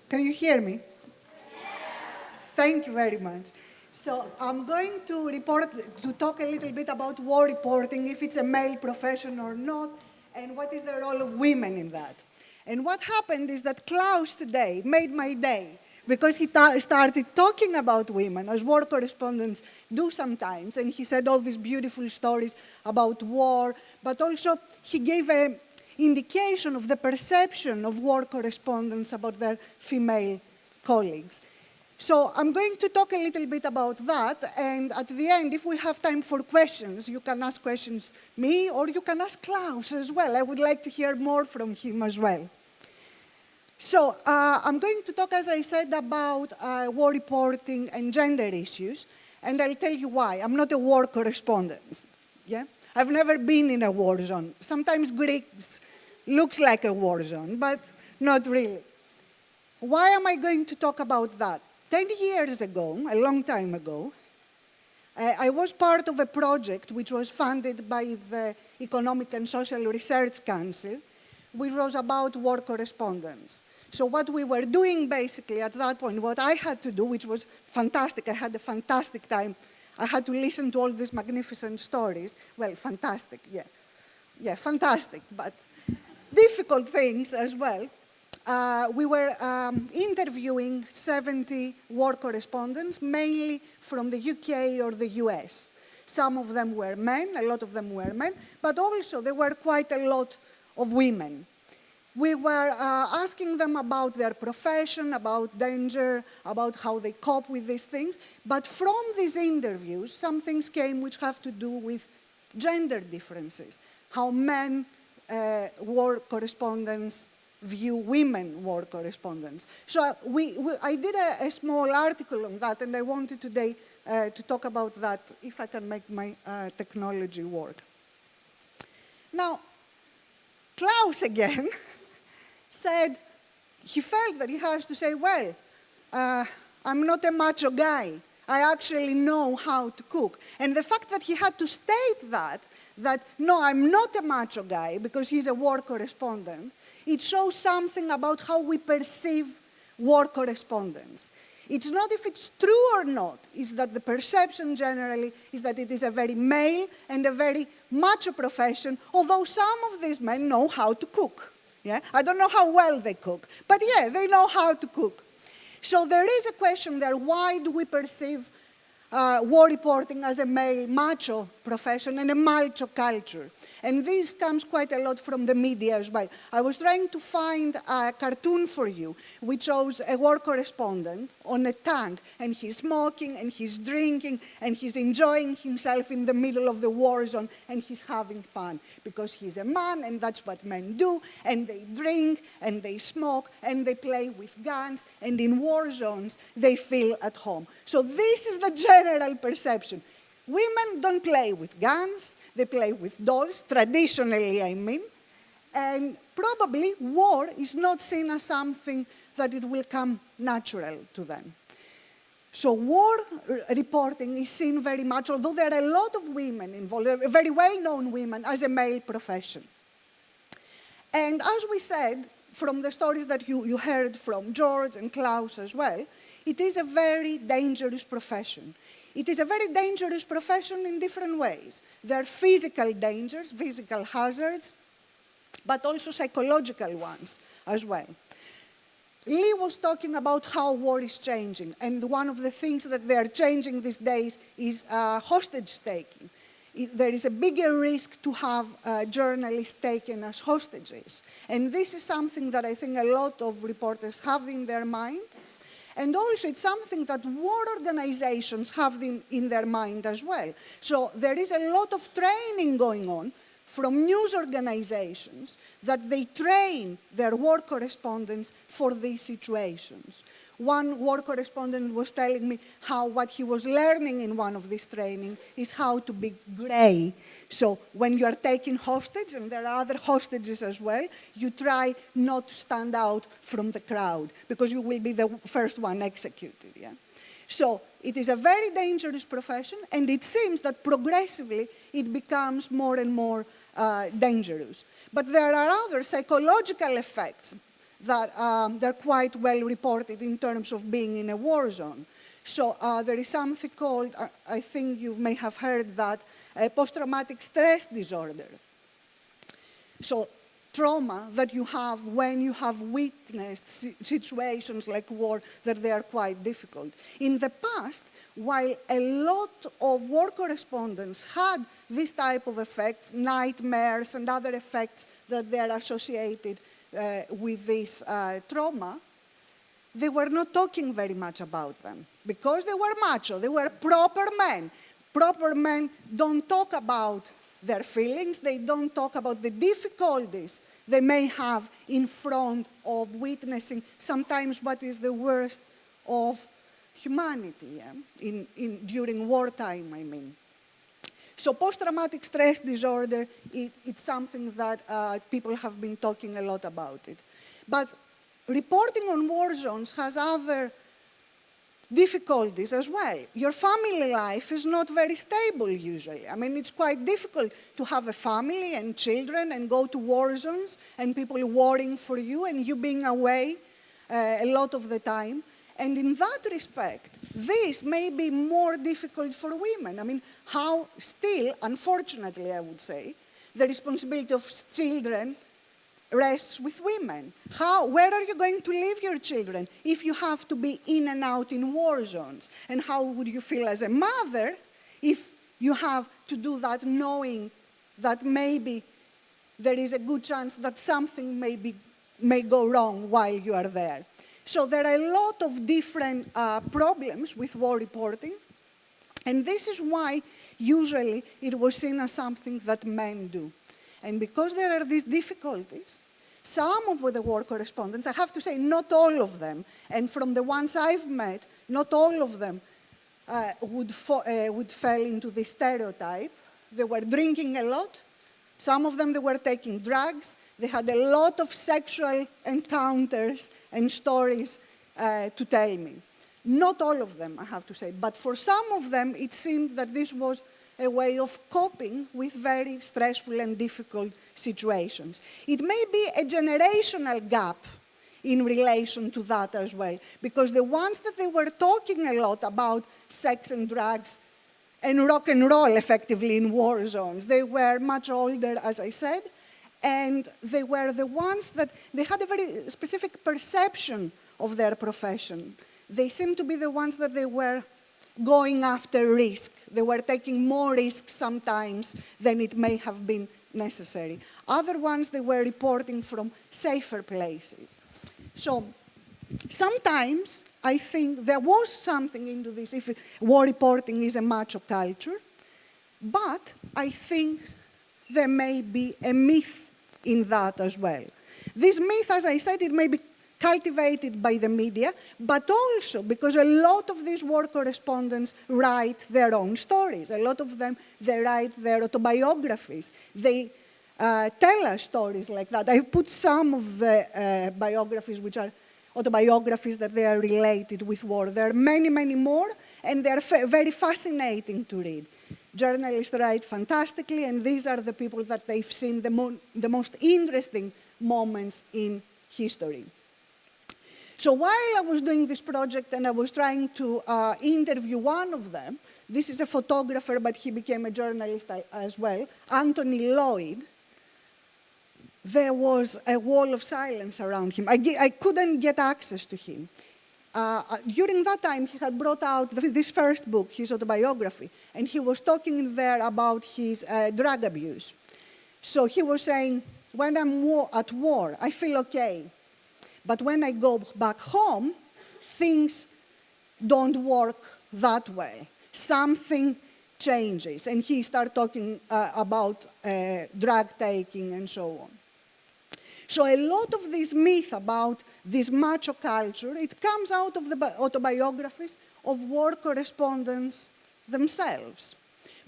Can you hear me? Thank you very much. So I'm going to talk a little bit about war reporting, if it's a male profession or not, and what is the role of women in that. And what happened is that Klaus today made my day because he started talking about women, as war correspondents do sometimes, and he said all these beautiful stories about war, but also he gave an indication of the perception of war correspondents about their female colleagues. So I'm going to talk a little bit about that, and at the end, if we have time for questions, you can ask questions me, or you can ask Klaus as well. I would like to hear more from him as well. So I'm going to talk, as I said, about war reporting and gender issues, and I'll tell you why. I'm not a war correspondent. Yeah? I've never been in a war zone. Sometimes Greece looks like a war zone, but not really. Why am I going to talk about that? 10 years ago, a long time ago, I was part of a project which was funded by the Economic and Social Research Council, which was about war correspondence. So what we were doing basically at that point, what I had to do, which was fantastic, I had a fantastic time. I had to listen to all these magnificent stories. Well, fantastic, yeah. Yeah, fantastic, but difficult things as well. We were interviewing 70 war correspondents, mainly from the UK or the US. Some of them were men, a lot of them were men, but also there were quite a lot of women. We were asking them about their profession, about danger, about how they cope with these things. But from these interviews, some things came which have to do with gender differences, how men war correspondents view women war correspondents. So I did a small article on that, and I wanted today to talk about that, if I can make my technology work. Now, Klaus again said he felt that he has to say, well, I'm not a macho guy. I actually know how to cook. And the fact that he had to state that no, I'm not a macho guy because he's a war correspondent, it shows something about how we perceive war correspondence. It's not if it's true or not, it's that the perception generally is that it is a very male and a very macho profession, although some of these men know how to cook. Yeah? I don't know how well they cook, but yeah, they know how to cook. So there is a question there, why do we perceive war reporting as a male macho profession and a macho culture? And this comes quite a lot from the media as well. I was trying to find a cartoon for you which shows a war correspondent on a tank, and he's smoking and he's drinking and he's enjoying himself in the middle of the war zone, and he's having fun because he's a man and that's what men do, and they drink and they smoke and they play with guns, and in war zones they feel at home. So this is the general perception. Women don't play with guns. They play with dolls, traditionally, I mean, and probably war is not seen as something that it will come natural to them. So war reporting is seen very much, although there are a lot of women involved, very well-known women, as a male profession. And as we said, from the stories that you heard from George and Klaus as well, it is a very dangerous profession. It is a very dangerous profession in different ways. There are physical dangers, physical hazards, but also psychological ones as well. Lee was talking about how war is changing, and one of the things that they are changing these days is hostage taking. There is a bigger risk to have journalists taken as hostages. And this is something that I think a lot of reporters have in their mind. And also, it's something that war organizations have in their mind as well. So there is a lot of training going on from news organizations that they train their war correspondents for these situations. One war correspondent was telling me how what he was learning in one of these training is how to be gray. So when you are taken hostage, and there are other hostages as well, you try not to stand out from the crowd because you will be the first one executed. Yeah? So it is a very dangerous profession, and it seems that progressively it becomes more and more dangerous. But there are other psychological effects that they're quite well reported in terms of being in a war zone. So there is something called, I think you may have heard that, post-traumatic stress disorder. So trauma that you have when you have witnessed situations like war, that they are quite difficult. In the past, while a lot of war correspondents had this type of effects, nightmares and other effects that they are associated with this trauma, they were not talking very much about them because they were macho, they were proper men. Proper men don't talk about their feelings, they don't talk about the difficulties they may have in front of witnessing sometimes what is the worst of humanity, during wartime, I mean. So post-traumatic stress disorder, it's something that people have been talking a lot about it. But reporting on war zones has other difficulties as well. Your family life is not very stable usually. I mean, it's quite difficult to have a family and children and go to war zones and people worrying for you and you being away a lot of the time. And in that respect, this may be more difficult for women. I mean, how still, unfortunately, I would say, the responsibility of children rests with women. Where are you going to leave your children if you have to be in and out in war zones? And how would you feel as a mother if you have to do that knowing that maybe there is a good chance that something may go wrong while you are there? So there are a lot of different problems with war reporting, and this is why usually it was seen as something that men do. And because there are these difficulties, some of the war correspondents, I have to say not all of them, and from the ones I've met, not all of them would fall into this stereotype. They were drinking a lot. Some of them, they were taking drugs. They had a lot of sexual encounters and stories to tell me. Not all of them, I have to say, but for some of them, it seemed that this was a way of coping with very stressful and difficult situations. It may be a generational gap in relation to that as well, because the ones that they were talking a lot about sex and drugs and rock and roll effectively in war zones, they were much older, as I said, and they were the ones that they had a very specific perception of their profession. They seemed to be the ones that they were going after risk. They were taking more risks sometimes than it may have been necessary. Other ones, they were reporting from safer places. So sometimes I think there was something into this, if war reporting is a macho culture, but I think there may be a myth in that as well. This myth, as I said, it may be cultivated by the media, but also because a lot of these war correspondents write their own stories. A lot of them, they write their autobiographies. They tell us stories like that. I put some of the biographies which are autobiographies that they are related with war. There are many, many more, and they are very fascinating to read. Journalists write fantastically, and these are the people that they've seen the most interesting moments in history. So while I was doing this project and I was trying to interview one of them, this is a photographer, but he became a journalist as well, Anthony Lloyd, there was a wall of silence around him. I couldn't get access to him. During that time, he had brought out this first book, his autobiography, and he was talking there about his drug abuse. So he was saying, when I'm at war, I feel okay. But when I go back home, things don't work that way. Something changes. And he started talking about drug taking and so on. So a lot of this myth about this macho culture, it comes out of the autobiographies of war correspondents themselves.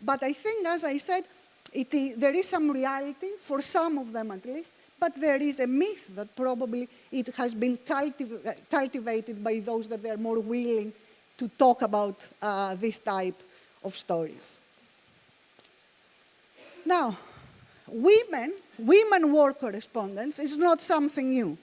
But I think, as I said, there is some reality, for some of them at least, but there is a myth that probably it has been cultivated by those that are more willing to talk about this type of stories. Now, women war correspondents is not something new.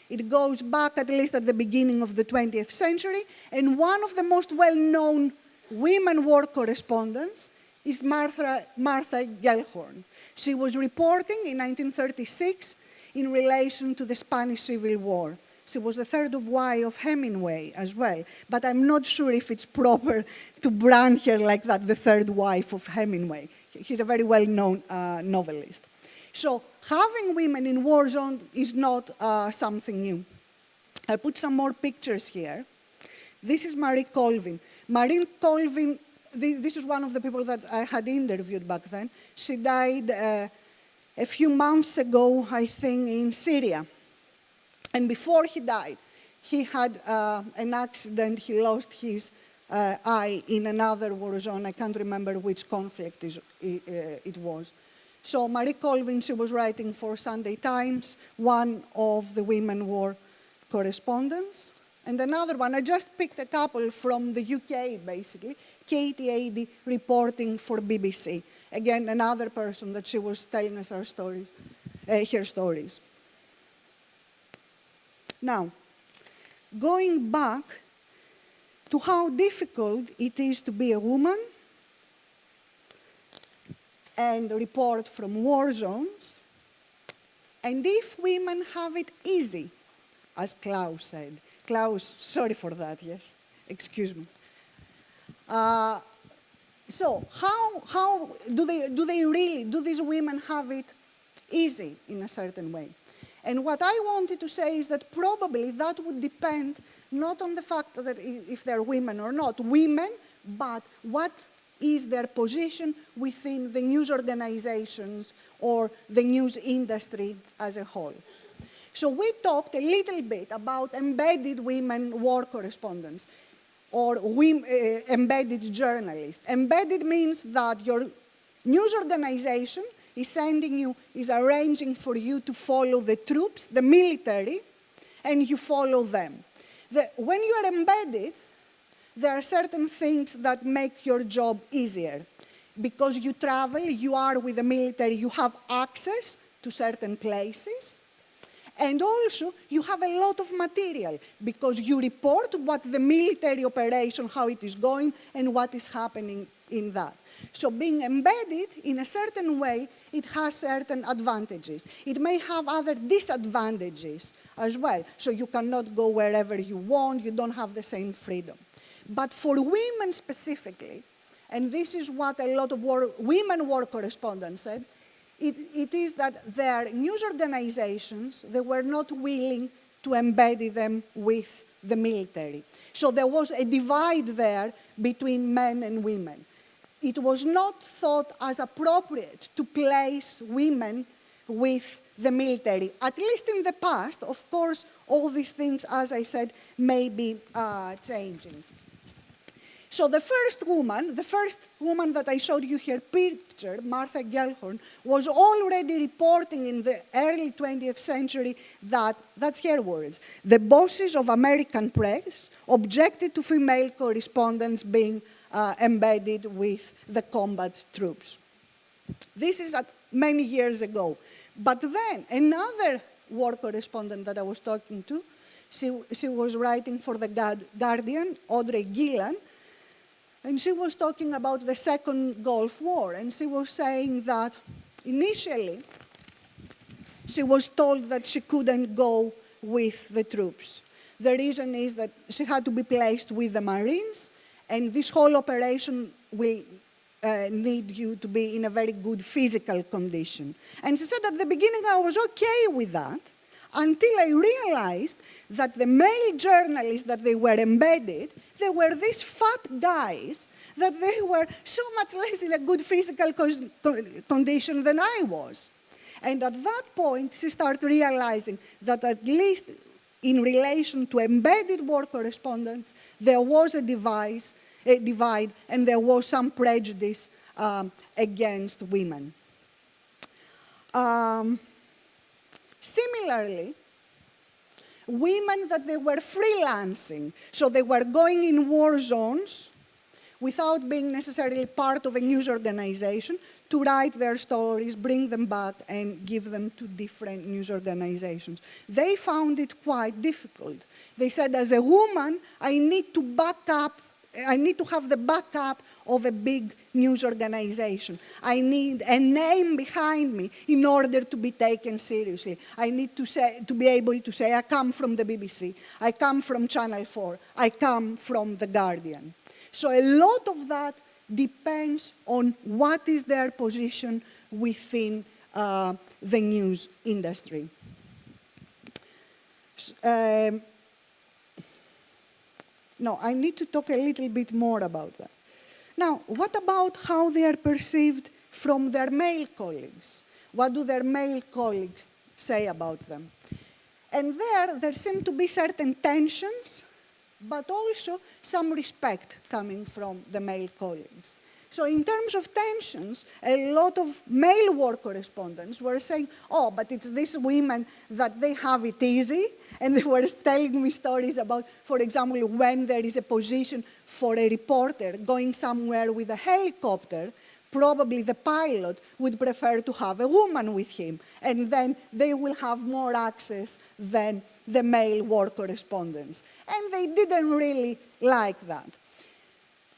It goes back at least at the beginning of the 20th century, and one of the most well-known women war correspondents is Martha Gellhorn. She was reporting in 1936 in relation to the Spanish Civil War. She was the third wife of Hemingway as well, but I'm not sure if it's proper to brand her like that, the third wife of Hemingway. He's a very well-known novelist. So having women in war zones is not something new. I put some more pictures here. This is Marie Colvin. Marie Colvin, this is one of the people that I had interviewed back then. She died a few months ago, I think, in Syria. And before he died, he had an accident. He lost his eye in another war zone. I can't remember which conflict it was. So Marie Colvin, she was writing for Sunday Times, one of the women war correspondents. And another one, I just picked a couple from the UK, basically. Katie Adie reporting for BBC. Again, another person that she was telling us her stories. Now, going back to how difficult it is to be a woman and report from war zones, and if women have it easy, as Klaus said. Klaus, sorry for that, yes, excuse me. So how do these women have it easy in a certain way? And what I wanted to say is that probably that would depend not on the fact that if they're women or not women, but what is their position within the news organizations or the news industry as a whole. So we talked a little bit about embedded women war correspondents or embedded journalists. Embedded means that your news organization is arranging for you to follow the troops, the military, and you follow them. When you are embedded, there are certain things that make your job easier. Because you travel, you are with the military, you have access to certain places. And also, you have a lot of material because you report what the military operation, how it is going, and what is happening in that. So being embedded in a certain way, it has certain advantages. It may have other disadvantages as well. So you cannot go wherever you want, you don't have the same freedom. But for women specifically, and this is what a lot of women war correspondents said, it is that their news organizations, they were not willing to embed them with the military. So there was a divide there between men and women. It was not thought as appropriate to place women with the military, at least in the past. Of course, all these things, as I said, may be changing. So the first woman that I showed you here pictured, Martha Gellhorn, was already reporting in the early 20th century that's her words, the bosses of American press objected to female correspondents being embedded with the combat troops. This is many years ago. But then another war correspondent that I was talking to, she was writing for the Guardian, Audrey Gillan, and she was talking about the Second Gulf War, and she was saying that initially she was told that she couldn't go with the troops. The reason is that she had to be placed with the Marines, and this whole operation will need you to be in a very good physical condition. And she said at the beginning I was okay with that, until I realized that the male journalists that they were embedded, they were these fat guys that they were so much less in a good physical condition than I was. And at that point, she started realizing that at least in relation to embedded war correspondents, there was a divide and there was some prejudice against women. Similarly, women that they were freelancing, so they were going in war zones without being necessarily part of a news organization, to write their stories, bring them back, and give them to different news organizations. They found it quite difficult. They said, as a woman, I need to have the backup of a big news organization. I need a name behind me in order to be taken seriously. I need to be able to say, I come from the BBC, I come from Channel 4, I come from The Guardian. So a lot of that depends on what is their position within the news industry. No, I need to talk a little bit more about that. Now, what about how they are perceived from their male colleagues? What do their male colleagues say about them? And there seem to be certain tensions, but also some respect coming from the male colleagues. So in terms of tensions, a lot of male war correspondents were saying, oh, but it's these women that they have it easy. And they were telling me stories about, for example, when there is a position for a reporter going somewhere with a helicopter, probably the pilot would prefer to have a woman with him. And then they will have more access than the male war correspondents. And they didn't really like that.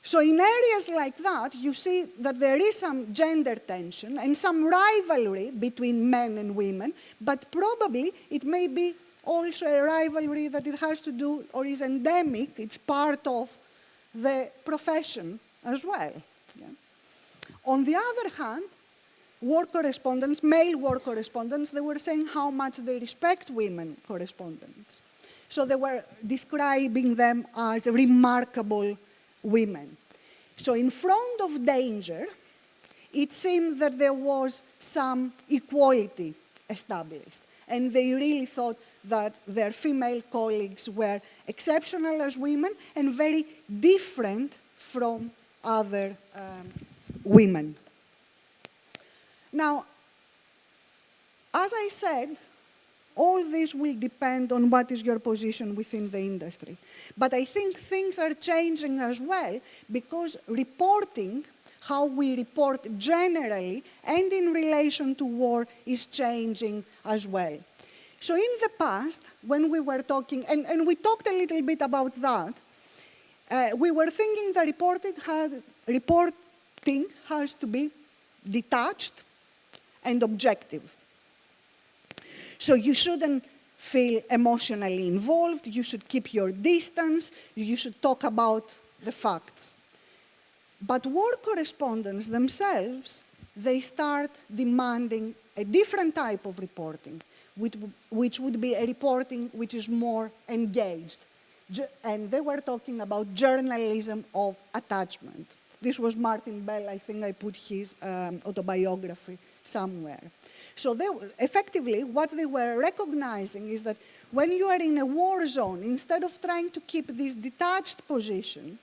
So in areas like that, you see that there is some gender tension and some rivalry between men and women, but probably it may be also a rivalry that it has to do or is endemic, it's part of the profession as well. Yeah. On the other hand, war correspondents, male war correspondents, they were saying how much they respect women correspondents. So they were describing them as remarkable women. So in front of danger, it seemed that there was some equality established. And they really thought that their female colleagues were exceptional as women and very different from other women. Now, as I said, all this will depend on what is your position within the industry. But I think things are changing as well because reporting, how we report generally and in relation to war, is changing as well. So in the past, when we were talking, and we talked a little bit about that, we were thinking that reporting has to be detached and objective. So you shouldn't feel emotionally involved, you should keep your distance, you should talk about the facts. But war correspondents themselves, they start demanding a different type of reporting, which would be a reporting which is more engaged. And they were talking about journalism of attachment. This was Martin Bell, I think I put his autobiography somewhere. So effectively, what they were recognizing is that when you are in a war zone, instead of trying to keep this detached position,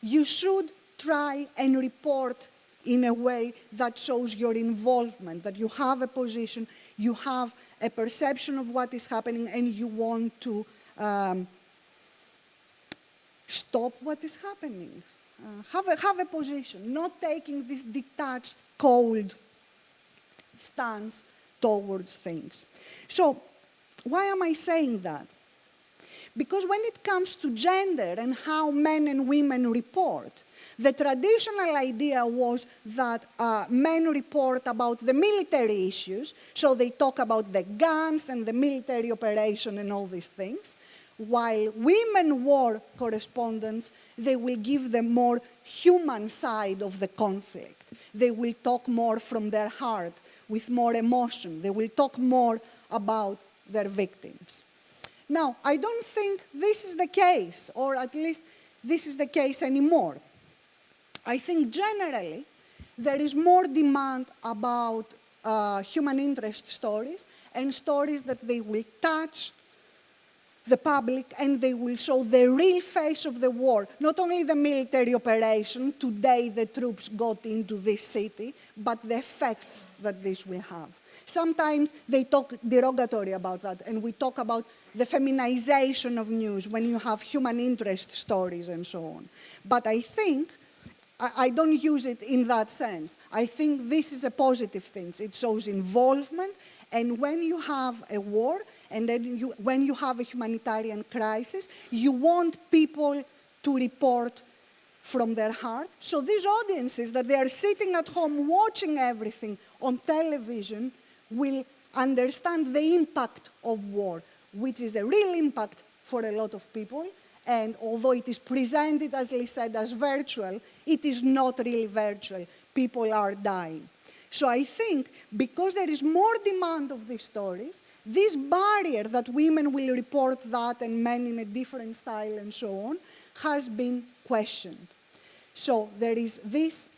you should try and report in a way that shows your involvement, that you have a position, you have a perception of what is happening, and you want to stop what is happening. Have a position, not taking this detached, cold stance towards things. So why am I saying that? Because when it comes to gender and how men and women report, the traditional idea was that men report about the military issues, so they talk about the guns and the military operation and all these things, while women war correspondents, they will give the more human side of the conflict. They will talk more from their heart, with more emotion. They will talk more about their victims. Now, I don't think this is the case, or at least this is the case anymore. I think generally there is more demand about human interest stories and stories that they will touch the public and they will show the real face of the war, not only the military operation, today the troops got into this city, but the effects that this will have. Sometimes they talk derogatory about that, and we talk about the feminization of news when you have human interest stories and so on. But I think I don't use it in that sense. I think this is a positive thing. It shows involvement, and when you have a war, and then when you have a humanitarian crisis, you want people to report from their heart. So these audiences that they are sitting at home watching everything on television will understand the impact of war, which is a real impact for a lot of people. And although it is presented, as Lee said, as virtual, it is not really virtual. People are dying. So I think because there is more demand of these stories, this barrier that women will report that and men in a different style and so on has been questioned. So there is this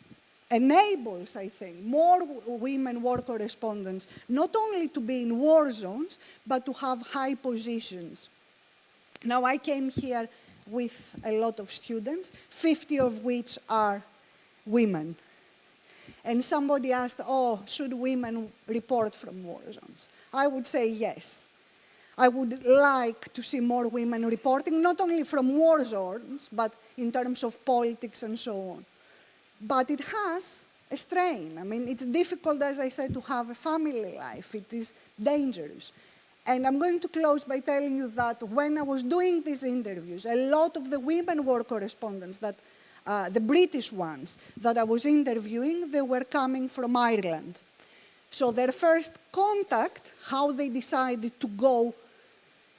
enables, I think, more women war correspondents, not only to be in war zones, but to have high positions. Now, I came here with a lot of students, 50 of which are women. And somebody asked, oh, should women report from war zones? I would say yes. I would like to see more women reporting, not only from war zones, but in terms of politics and so on. But it has a strain. I mean, it's difficult, as I said, to have a family life. It is dangerous. And I'm going to close by telling you that when I was doing these interviews, a lot of the women war correspondents, that, the British ones that I was interviewing, they were coming from Ireland. So their first contact, how they decided to go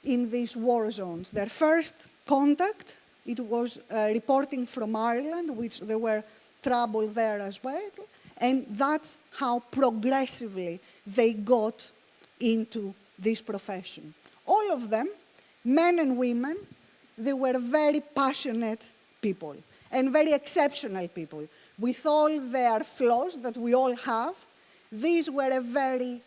in these war zones, their first contact, it was reporting from Ireland, which there were trouble there as well, and that's how progressively they got into this profession. All of them, men and women, they were very passionate people and very exceptional people. With all their flaws that we all have, these were a very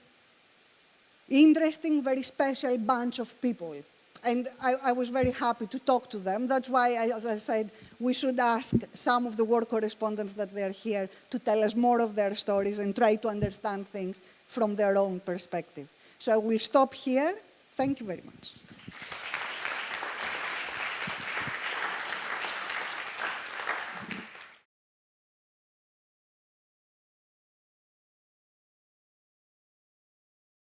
interesting, very special bunch of people. And I was very happy to talk to them. That's why, as I said, we should ask some of the war correspondents that they're here to tell us more of their stories and try to understand things from their own perspective. So I will stop here. Thank you very much.